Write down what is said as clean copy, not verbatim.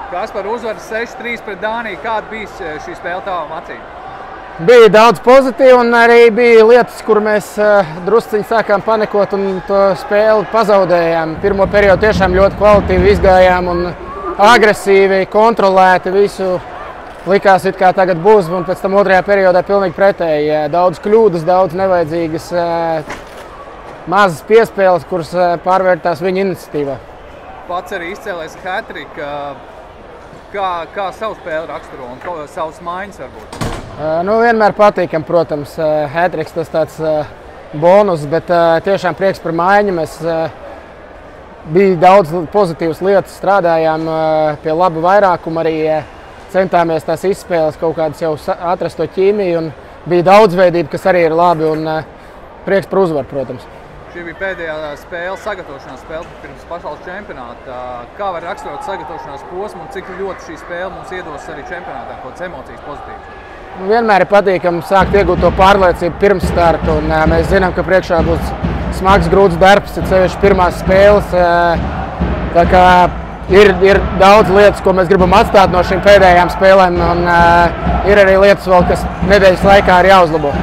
Kaspar, uzvaras 6-3 pret Dāniju. Kāda bija šī spēle tavām acīm? Bija daudz pozitīvu un arī bija lietas, kur mēs drusciņi sākām panikot un to spēli pazaudējām. Pirmo periodu tiešām ļoti kvalitīvi izgājām un agresīvi, kontrolēti visu. Likās, it kā tagad būs, un pēc tam otrajā periodā pilnīgi pretēji. Daudz kļūdas, daudz nevajadzīgas, mazas piespēles, kuras pārvērtās viņa iniciatīvā. Pats arī izcēlēs hat-trick. Kā savu spēli raksturo un savas maiņas varbūt? Vienmēr patīkam, protams, hat-tricks tas tāds bonus, bet tiešām prieks par maiņu. Mēs bija daudz pozitīvas lietas, strādājām pie laba vairākuma, arī centāmies tās izspēles kaut kādas jau atrast to ķīmiju un bija daudzveidība, kas arī ir labi un prieks par uzvaru, protams. Šī bija pēdējā spēle, sagatavošanās spēle pirms pasaules čempionāta. Kā var raksturot sagatavošanās posmu un cik ļoti šī spēle mums iedos arī čempionātā, kādas emocijas pozitīvas? Vienmēr ir patīkami sākt iegūt to pārliecību pirms starta un mēs zinām, ka priekšā būs smags, grūts darbs, ir sevišķi pirmās spēles. Tā kā ir daudz lietas, ko mēs gribam atstāt no šīm pēdējām spēlēm un ir arī lietas vēl, kas nedēļas laikā ir jāuzlabo.